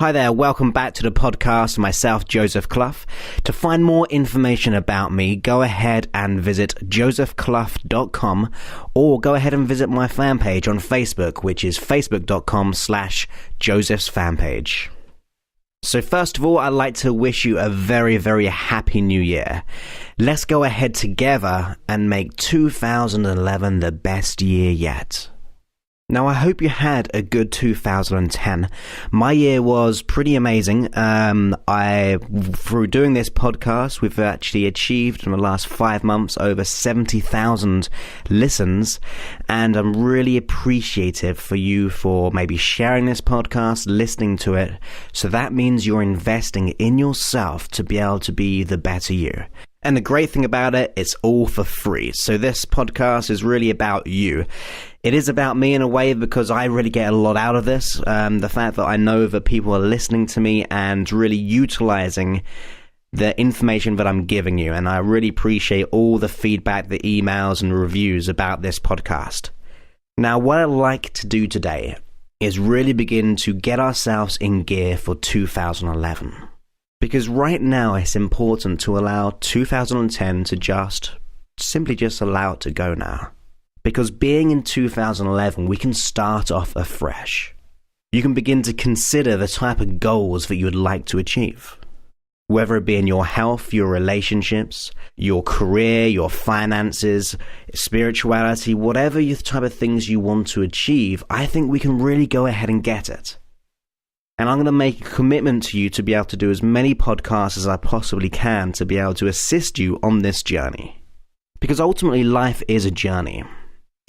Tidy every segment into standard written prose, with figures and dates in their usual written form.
Hi there, welcome back to the podcast. Myself, Joseph Clough. To find more information about me, go ahead and visit josephclough.com or go ahead and visit my fan page on Facebook, which is facebook.com/josephsfanpage. So first of all, I'd like to wish you a very, very happy new year. Let's go ahead together and make 2011 the best year yet. Now, I hope you had a good 2010. My year was pretty amazing. Through doing this podcast, we've actually achieved in the last 5 months over 70,000 listens, and I'm really appreciative for you for maybe sharing this podcast, listening to it. So that means you're investing in yourself to be able to be the better you. And the great thing about it, it's all for free. So this podcast is really about you. It is about me in a way because I really get a lot out of this. The fact that I know that people are listening to me and really utilizing the information that I'm giving you. And I really appreciate all the feedback, the emails and reviews about this podcast. Now, what I'd like to do today is really begin to get ourselves in gear for 2011. Because right now it's important to allow 2010 to simply allow it to go now. Because being in 2011, we can start off afresh. You can begin to consider the type of goals that you would like to achieve. Whether it be in your health, your relationships, your career, your finances, spirituality, whatever the type of things you want to achieve, I think we can really go ahead and get it. And I'm going to make a commitment to you to be able to do as many podcasts as I possibly can to be able to assist you on this journey. Because ultimately, life is a journey.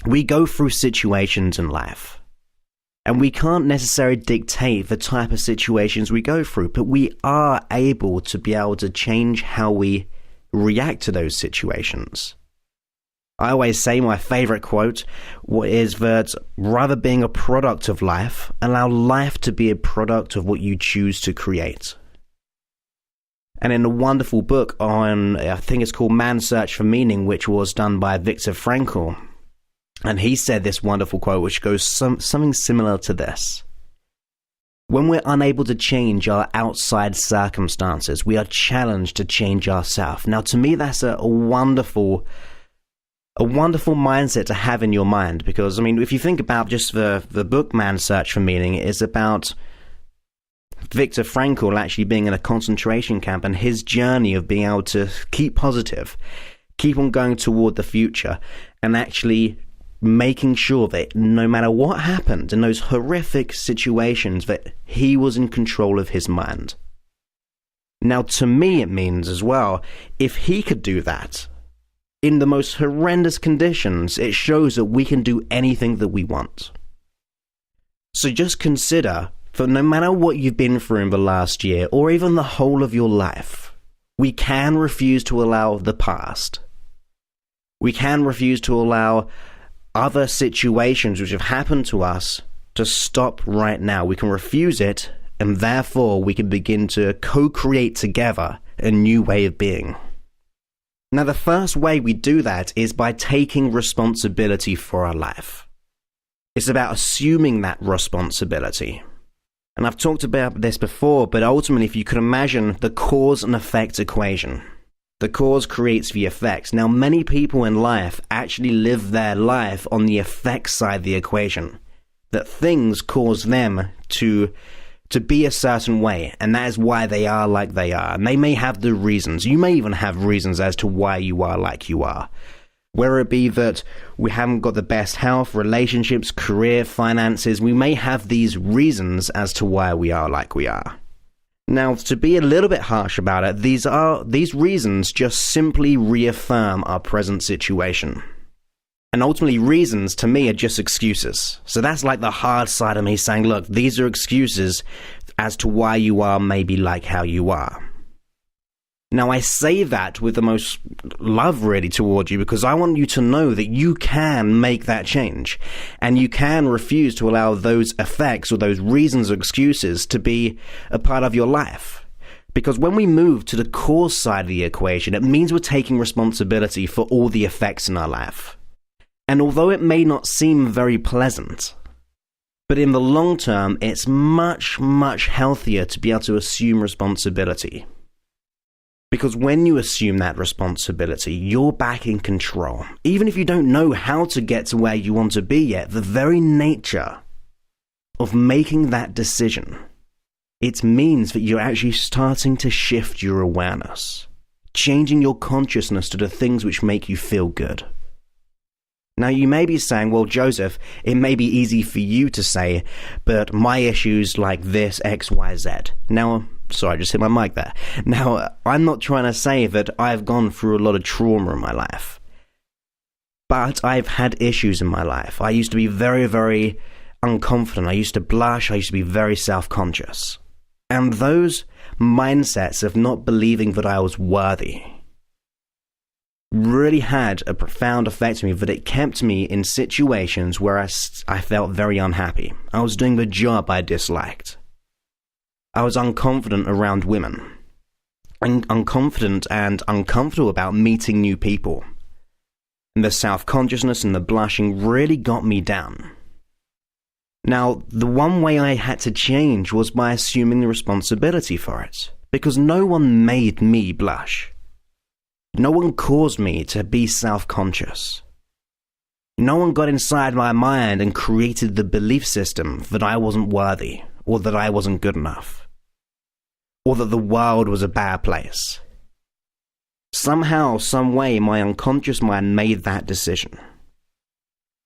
We go through situations in life. And we can't necessarily dictate the type of situations we go through, but we are able to be able to change how we react to those situations. I always say my favorite quote is that rather being a product of life, allow life to be a product of what you choose to create. And in a wonderful book on, I think it's called Man's Search for Meaning, which was done by Viktor Frankl, and he said this wonderful quote which goes something similar to this. When we're unable to change our outside circumstances, we are challenged to change ourselves. Now, to me, that's a wonderful mindset to have in your mind, because, I mean, if you think about just the book Man's Search for Meaning, is about Viktor Frankl actually being in a concentration camp and his journey of being able to keep positive, keep on going toward the future, and actually making sure that no matter what happened in those horrific situations, that he was in control of his mind. Now, to me, it means as well, if he could do that, in the most horrendous conditions, it shows that we can do anything that we want. So just consider, for no matter what you've been through in the last year, or even the whole of your life, we can refuse to allow the past. We can refuse to allow other situations which have happened to us to stop right now. We can refuse it, and therefore we can begin to co-create together a new way of being. Now, the first way we do that is by taking responsibility for our life. It's about assuming that responsibility. And I've talked about this before, but ultimately, if you could imagine the cause and effect equation, the cause creates the effects. Now, many people in life actually live their life on the effect side of the equation, that things cause them to be a certain way, and that is why they are like they are. And they may have the reasons. You may even have reasons as to why you are like you are. Whether it be that we haven't got the best health, relationships, career, finances, we may have these reasons as to why we are like we are. Now, to be a little bit harsh about it, these reasons just simply reaffirm our present situation. And ultimately, reasons, to me, are just excuses. So that's like the hard side of me saying, look, these are excuses as to why you are maybe like how you are. Now, I say that with the most love, really, toward you, because I want you to know that you can make that change. And you can refuse to allow those effects or those reasons or excuses to be a part of your life. Because when we move to the cause side of the equation, it means we're taking responsibility for all the effects in our life. And although it may not seem very pleasant, But in the long term, it's much, much healthier to be able to assume responsibility. Because when you assume that responsibility, you're back in control. Even if you don't know how to get to where you want to be yet, the very nature of making that decision, it means that you're actually starting to shift your awareness, changing your consciousness to the things which make you feel good. Now, you may be saying, well, Joseph, it may be easy for you to say, but my issues like this, X, Y, Z. Now, sorry, I just hit my mic there. Now, I'm not trying to say that I've gone through a lot of trauma in my life, but I've had issues in my life. I used to be very, very unconfident. I used to blush. I used to be very self-conscious. And those mindsets of not believing that I was worthy really had a profound effect on me, that it kept me in situations where I felt very unhappy. I was doing the job I disliked. I was unconfident around women, and unconfident and uncomfortable about meeting new people. And the self-consciousness and the blushing really got me down. Now, the one way I had to change was by assuming the responsibility for it, because no one made me blush. No one caused me to be self-conscious. No one got inside my mind and created the belief system that I wasn't worthy, or that I wasn't good enough, or that the world was a bad place. Somehow, some way, my unconscious mind made that decision.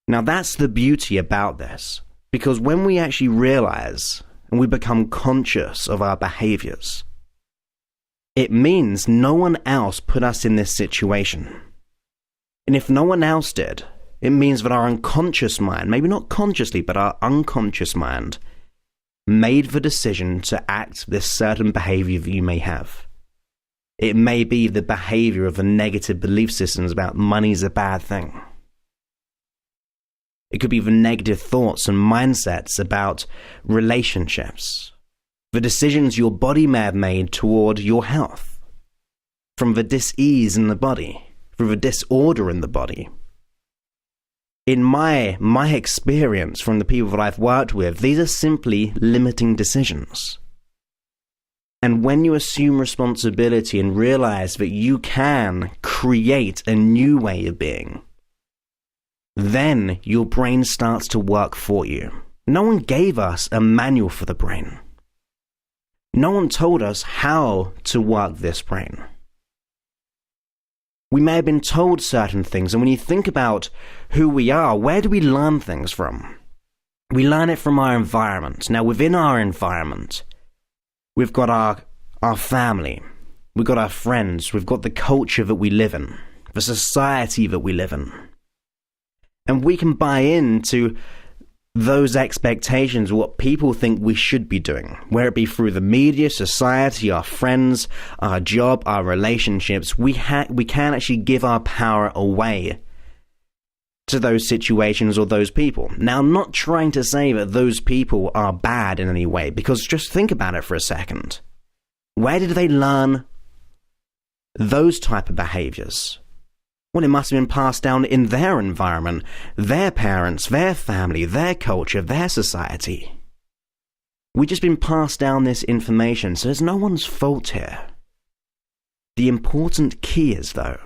Now, that's the beauty about this, because when we actually realize and we become conscious of our behaviors, it means no one else put us in this situation. And if no one else did, it means that our unconscious mind, maybe not consciously, but our unconscious mind, made the decision to act this certain behavior that you may have. It may be the behavior of the negative belief systems about money's a bad thing. It could be the negative thoughts and mindsets about relationships, the decisions your body may have made toward your health, from the dis-ease in the body, from the disorder in the body. In my experience from the people that I've worked with, these are simply limiting decisions. And when you assume responsibility and realize that you can create a new way of being, then your brain starts to work for you. No one gave us a manual for the brain. No one told us how to work this brain. We may have been told certain things, and when you think about who we are, where do we learn things from? We learn it from our environment. Now, within our environment, we've got our family, we've got our friends, we've got the culture that we live in, the society that we live in. And we can buy into those expectations, what people think we should be doing, whether it be through the media, society, our friends, our job, our relationships. We can actually give our power away to those situations or those people. Now, I'm not trying to say that those people are bad in any way, because just think about it for a second. Where did they learn those type of behaviors? Well, it must have been passed down in their environment, their parents, their family, their culture, their society. We've just been passed down this information, so there's no one's fault here. The important key is, though,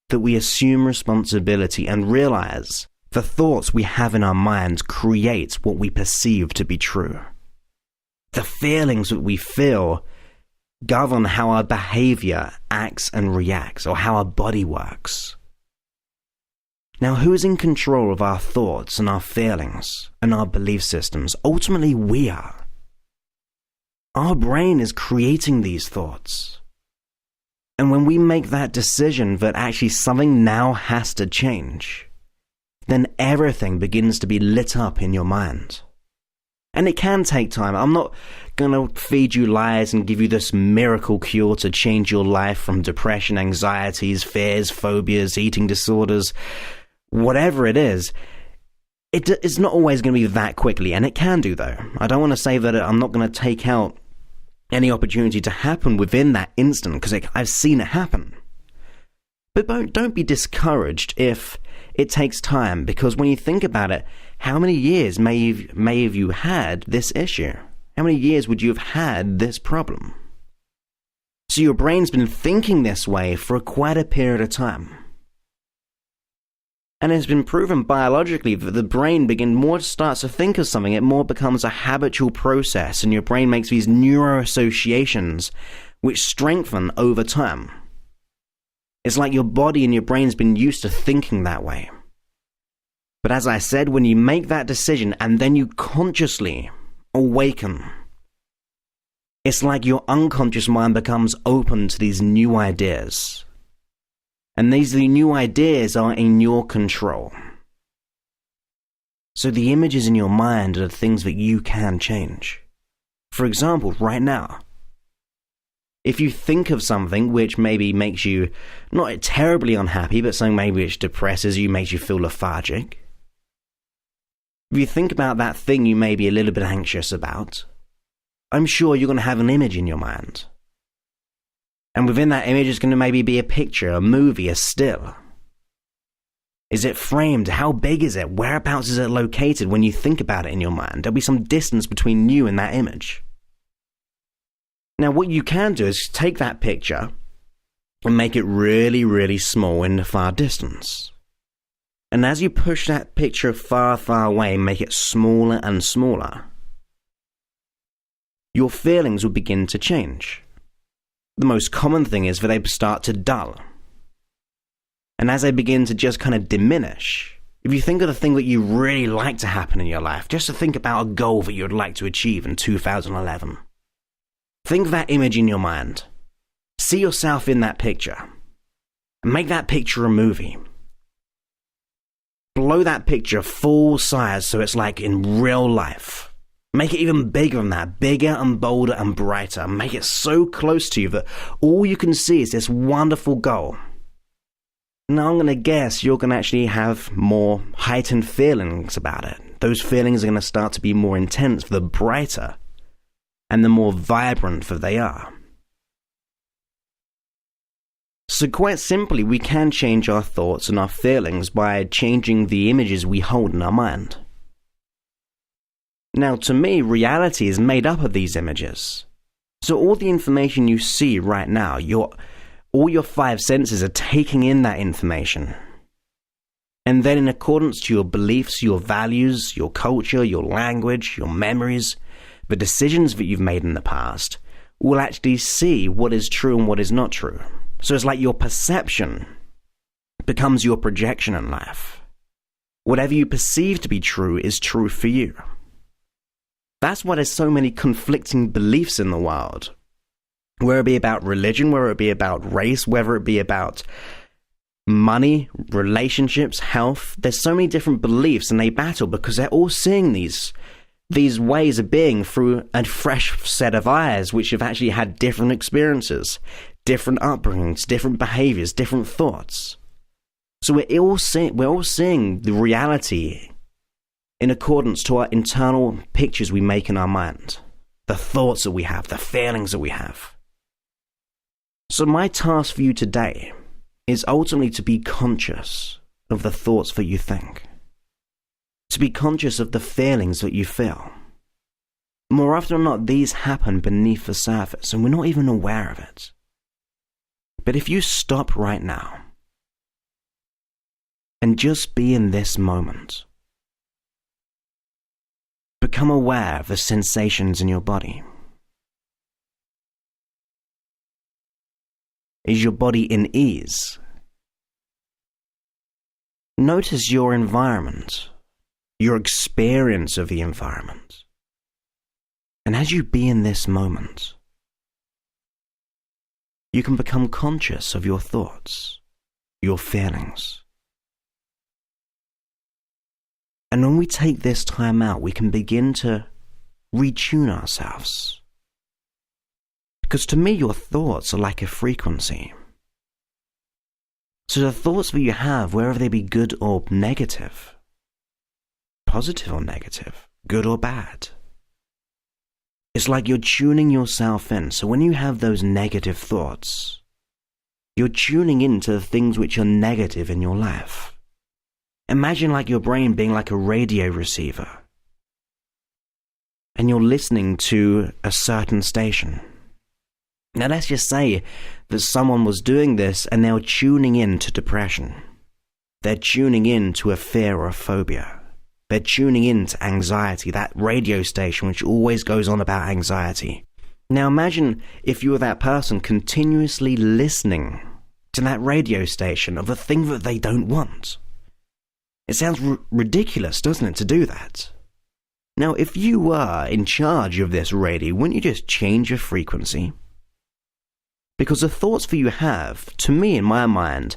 that we assume responsibility and realize the thoughts we have in our minds create what we perceive to be true. The feelings that we feel govern how our behavior acts and reacts, or how our body works. Now, who is in control of our thoughts and our feelings and our belief systems? Ultimately, we are. Our brain is creating these thoughts. And when we make that decision that actually something now has to change, then everything begins to be lit up in your mind. And it can take time. I'm not going to feed you lies and give you this miracle cure to change your life from depression, anxieties, fears, phobias, eating disorders, whatever it is. It's not always going to be that quickly, and it can do, though. I don't want to say that I'm not going to take out any opportunity to happen within that instant, because I've seen it happen. But don't be discouraged if it takes time, because when you think about it, how many years may have you had this issue? How many years would you have had this problem? So your brain's been thinking this way for quite a period of time. And it's been proven biologically that the brain starts to think of something, it more becomes a habitual process, and your brain makes these neuroassociations which strengthen over time. It's like your body and your brain's been used to thinking that way. But as I said, when you make that decision and then you consciously awaken, it's like your unconscious mind becomes open to these new ideas. And these new ideas are in your control. So the images in your mind are the things that you can change. For example, right now, if you think of something which maybe makes you not terribly unhappy, but something maybe which depresses you, makes you feel lethargic, if you think about that thing you may be a little bit anxious about, I'm sure you're going to have an image in your mind. And within that image is going to maybe be a picture, a movie, a still. Is it framed? How big is it? Whereabouts is it located when you think about it in your mind? There'll be some distance between you and that image. Now, what you can do is take that picture and make it really, really small in the far distance. And as you push that picture far, far away, make it smaller and smaller, your feelings will begin to change. The most common thing is that they start to dull. And as they begin to just kind of diminish, if you think of the thing that you really like to happen in your life, just to think about a goal that you would like to achieve in 2011. Think of that image in your mind. See yourself in that picture. And make that picture a movie. Blow that picture full size so it's like in real life. Make it even bigger than that, bigger and bolder and brighter. Make it so close to you that all you can see is this wonderful goal. Now I'm going to guess you're going to actually have more heightened feelings about it. Those feelings are going to start to be more intense, the brighter and the more vibrant that they are. So quite simply, we can change our thoughts and our feelings by changing the images we hold in our mind. Now, to me, reality is made up of these images. So all the information you see right now, all your five senses are taking in that information. And then in accordance to your beliefs, your values, your culture, your language, your memories, the decisions that you've made in the past, will actually see what is true and what is not true. So it's like your perception becomes your projection in life. Whatever you perceive to be true is true for you. That's why there's so many conflicting beliefs in the world. Whether it be about religion, whether it be about race, whether it be about money, relationships, health. There's so many different beliefs and they battle because they're all seeing these ways of being through a fresh set of eyes which have actually had different experiences, different upbringings, different behaviors, different thoughts. So we're all seeing the reality in accordance to our internal pictures we make in our mind, the thoughts that we have, the feelings that we have. So my task for you today is ultimately to be conscious of the thoughts that you think, to be conscious of the feelings that you feel. More often than not, these happen beneath the surface and we're not even aware of it. But if you stop right now and just be in this moment, become aware of the sensations in your body. Is your body in ease? Notice your environment, your experience of the environment. And as you be in this moment, you can become conscious of your thoughts, your feelings. And when we take this time out, we can begin to retune ourselves. Because to me, your thoughts are like a frequency. So the thoughts that you have, whether they be good or negative, positive or negative, good or bad, it's like you're tuning yourself in. So when you have those negative thoughts, you're tuning into the things which are negative in your life. Imagine like your brain being like a radio receiver. And you're listening to a certain station. Now let's just say that someone was doing this and they were tuning in to depression. They're tuning in to a fear or a phobia. They're tuning in to anxiety, that radio station which always goes on about anxiety. Now imagine if you were that person continuously listening to that radio station of a thing that they don't want. It sounds ridiculous, doesn't it, to do that? Now, if you were in charge of this radio, wouldn't you just change your frequency? Because the thoughts that you have, to me, in my mind,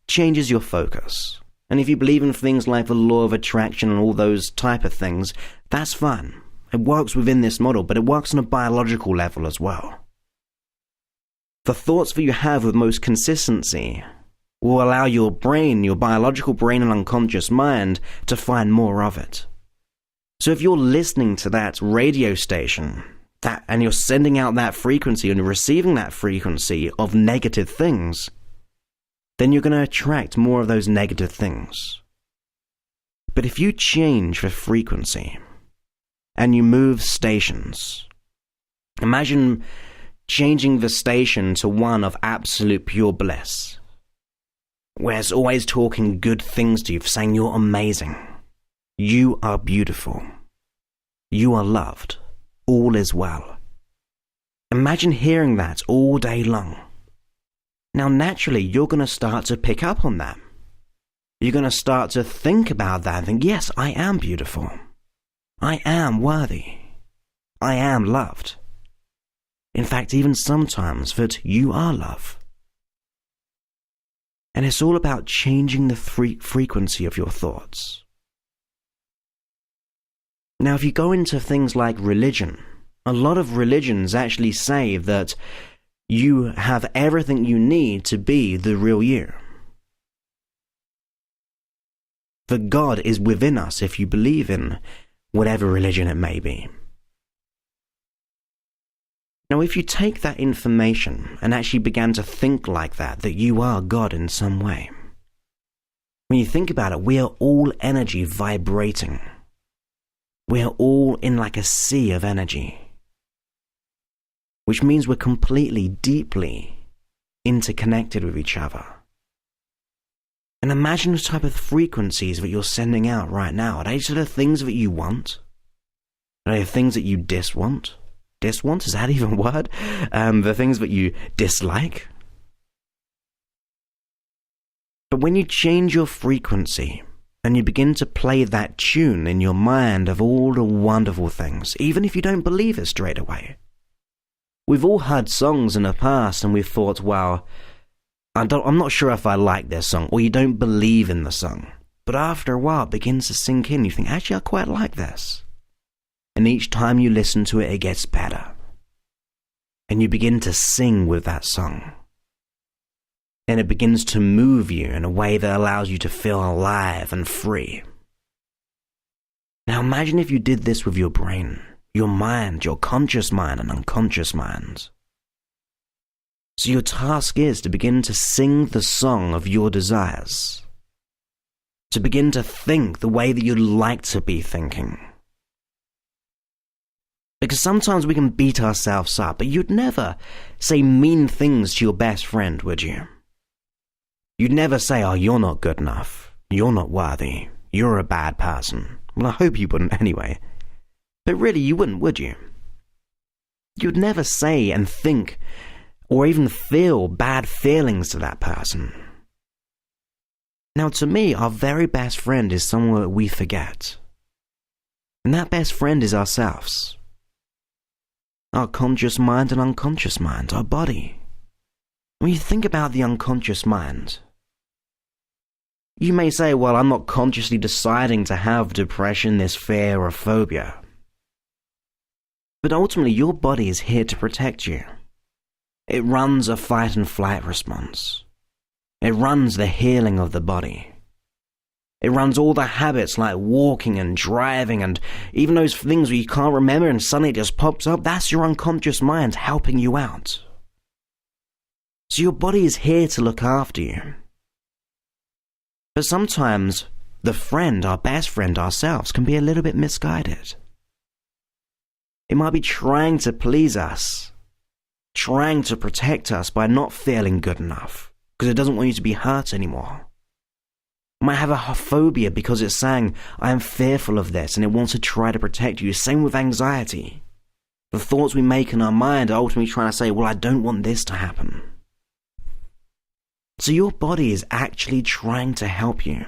changes your focus. And if you believe in things like the law of attraction and all those type of things, that's fine. It works within this model, but it works on a biological level as well. The thoughts that you have with most consistency will allow your brain, your biological brain and unconscious mind, to find more of it. So if you're listening to that radio station, and you're sending out that frequency and you're receiving that frequency of negative things, then you're going to attract more of those negative things. But if you change the frequency and you move stations, imagine changing the station to one of absolute pure bliss, where it's always talking good things to you, saying you're amazing, you are beautiful, you are loved, all is well. Imagine hearing that all day long. Now naturally, you're going to start to pick up on that. You're going to start to think about that and think, yes, I am beautiful. I am worthy. I am loved. In fact, even sometimes that you are love. And it's all about changing the frequency of your thoughts. Now, if you go into things like religion, a lot of religions actually say that you have everything you need to be the real you. That God is within us if you believe in whatever religion it may be. Now, if you take that information and actually began to think like that you are God in some way, when you think about it, we are all energy vibrating. We are all in like a sea of energy, which means we're completely, deeply interconnected with each other. And imagine the type of frequencies that you're sending out right now. Are they sort of things that you want? Are they things that you diswant? Diswant? Is that even a word? The things that you dislike? But when you change your frequency and you begin to play that tune in your mind of all the wonderful things, even if you don't believe it straight away. We've all heard songs in the past and we've thought, well, I'm not sure if I like this song, or you don't believe in the song. But after a while it begins to sink in. You think, actually, I quite like this. And each time you listen to it, it gets better. And you begin to sing with that song. And it begins to move you in a way that allows you to feel alive and free. Now imagine if you did this with your brain, your mind, your conscious mind and unconscious mind. So your task is to begin to sing the song of your desires. To begin to think the way that you'd like to be thinking. Because sometimes we can beat ourselves up, but you'd never say mean things to your best friend, would you? You'd never say, oh, you're not good enough. You're not worthy. You're a bad person. Well, I hope you wouldn't anyway. But really, you wouldn't, would you? You'd never say and think or even feel bad feelings to that person. Now, to me, our very best friend is someone that we forget. And that best friend is ourselves. Our conscious mind and unconscious mind, our body. When you think about the unconscious mind, you may say, well, I'm not consciously deciding to have depression, this fear or phobia. But ultimately, your body is here to protect you. It runs a fight and flight response. It runs the healing of the body. It runs all the habits like walking and driving and even those things where you can't remember and suddenly it just pops up. That's your unconscious mind helping you out. So your body is here to look after you. But sometimes the friend, our best friend, ourselves, can be a little bit misguided. It might be trying to please us, trying to protect us by not feeling good enough, because it doesn't want you to be hurt anymore. It might have a phobia because it's saying, I am fearful of this, and it wants to try to protect you. Same with anxiety. The thoughts we make in our mind are ultimately trying to say, well, I don't want this to happen. So your body is actually trying to help you.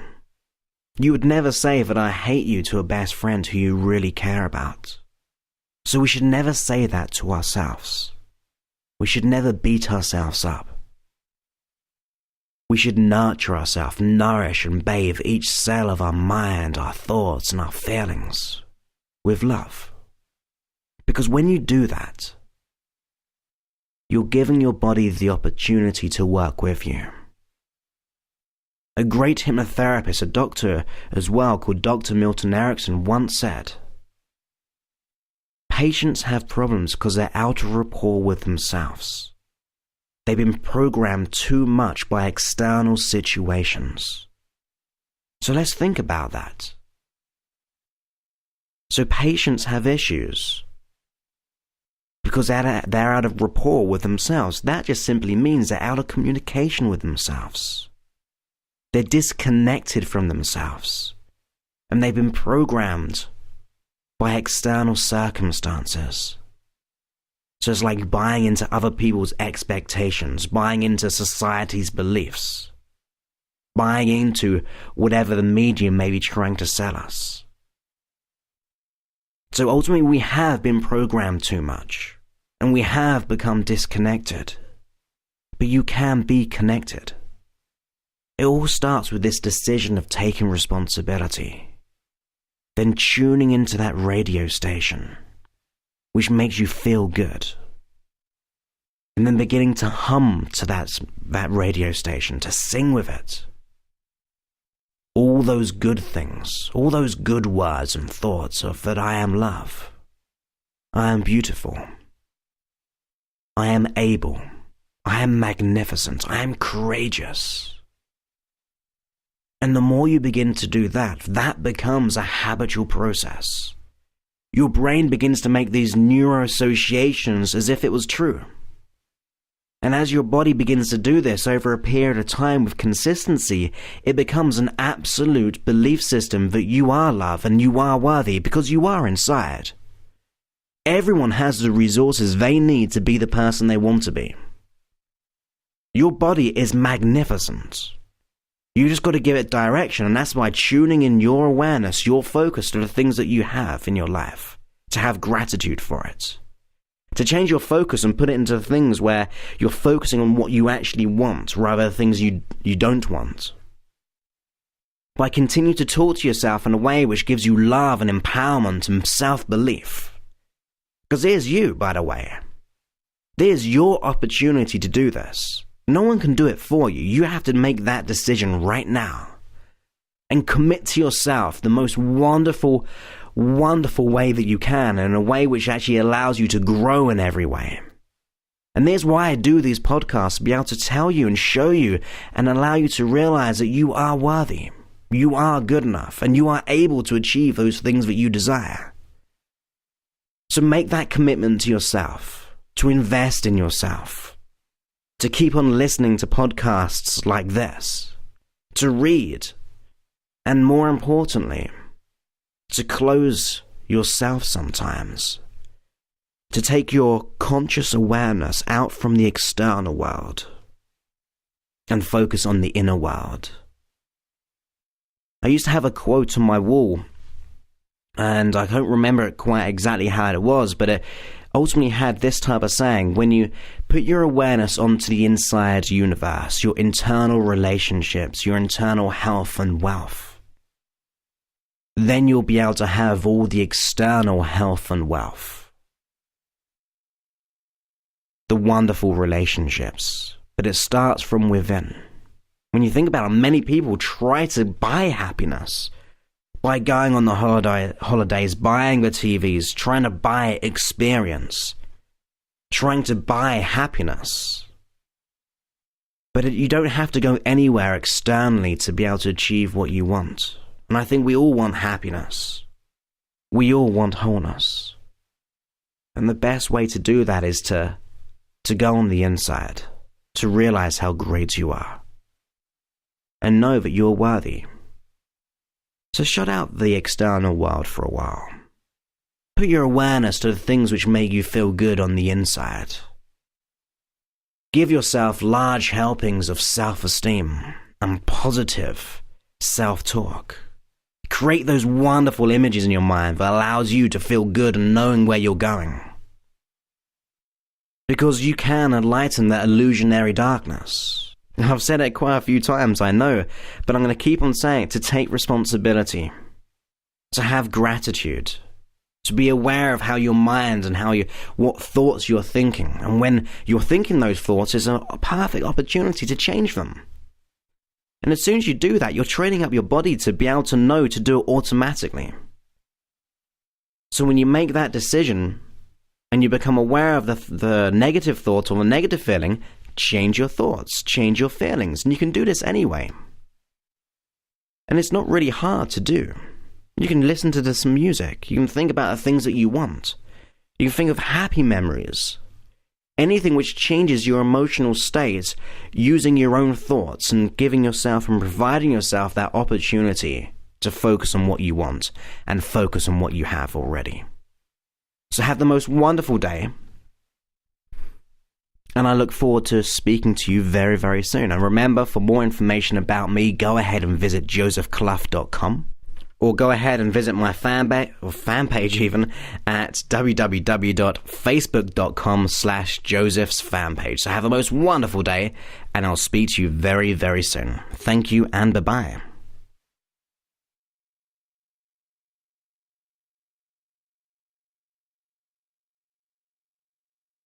You would never say that I hate you to a best friend who you really care about. So we should never say that to ourselves. We should never beat ourselves up. We should nurture ourselves, nourish and bathe each cell of our mind, our thoughts and our feelings with love. Because when you do that, you're giving your body the opportunity to work with you. A great hypnotherapist, a doctor as well, called Dr. Milton Erickson, once said, patients have problems because they're out of rapport with themselves. They've been programmed too much by external situations. So let's think about that. So patients have issues because they're out of rapport with themselves. That just simply means they're out of communication with themselves. They're disconnected from themselves. And they've been programmed by external circumstances. So it's like buying into other people's expectations, buying into society's beliefs, buying into whatever the media may be trying to sell us. So ultimately we have been programmed too much, and we have become disconnected. But you can be connected. It all starts with this decision of taking responsibility, then tuning into that radio station, which makes you feel good, and then beginning to hum to that radio station, to sing with it. All those good things, all those good words and thoughts of that I am love, I am beautiful, I am able, I am magnificent, I am courageous. And the more you begin to do that, that becomes a habitual process. Your brain begins to make these neuroassociations as if it was true. And as your body begins to do this over a period of time with consistency, it becomes an absolute belief system that you are love and you are worthy because you are inside. Everyone has the resources they need to be the person they want to be. Your body is magnificent. You just got to give it direction, and that's by tuning in your awareness, your focus to the things that you have in your life, to have gratitude for it. To change your focus and put it into things where you're focusing on what you actually want rather than things you don't want. By continuing to talk to yourself in a way which gives you love and empowerment and self-belief. Because there's you, by the way. There's your opportunity to do this. No one can do it for you. You have to make that decision right now. And commit to yourself the most wonderful, wonderful way that you can, in a way which actually allows you to grow in every way. And there's why I do these podcasts, to be able to tell you and show you and allow you to realize that you are worthy. You are good enough, and you are able to achieve those things that you desire. So make that commitment to yourself, to invest in yourself, to keep on listening to podcasts like this, to read, and more importantly, to close yourself sometimes, to take your conscious awareness out from the external world and focus on the inner world. I used to have a quote on my wall, and I can't remember it quite exactly how it was, but it ultimately had this type of saying: when you put your awareness onto the inside universe, your internal relationships, your internal health and wealth, then you'll be able to have all the external health and wealth. The wonderful relationships. But it starts from within. When you think about it, many people try to buy happiness by going on the holidays, buying the TVs, trying to buy experience, trying to buy happiness. But you don't have to go anywhere externally to be able to achieve what you want. And I think we all want happiness. We all want wholeness. And the best way to do that is to go on the inside, to realize how great you are, and know that you're worthy. So shut out the external world for a while. Put your awareness to the things which make you feel good on the inside. Give yourself large helpings of self-esteem and positive self-talk. Create those wonderful images in your mind that allows you to feel good and knowing where you're going. Because you can enlighten that illusionary darkness. I've said it quite a few times, I know, but I'm going to keep on saying it, to take responsibility, to have gratitude, to be aware of how your mind and what thoughts you're thinking. And when you're thinking those thoughts, is a perfect opportunity to change them. And as soon as you do that, you're training up your body to be able to know to do it automatically. So when you make that decision and you become aware of the negative thought or the negative feeling, change your thoughts, change your feelings. And you can do this anyway. And it's not really hard to do. You can listen to some music. You can think about the things that you want. You can think of happy memories. Anything which changes your emotional state, using your own thoughts and giving yourself and providing yourself that opportunity to focus on what you want and focus on what you have already. So have the most wonderful day. And I look forward to speaking to you very, very soon. And remember, for more information about me, go ahead and visit josephclough.com. Or go ahead and visit my fan page even at www.facebook.com/Joseph's fan page. So have the most wonderful day, and I'll speak to you very, very soon. Thank you, and bye-bye.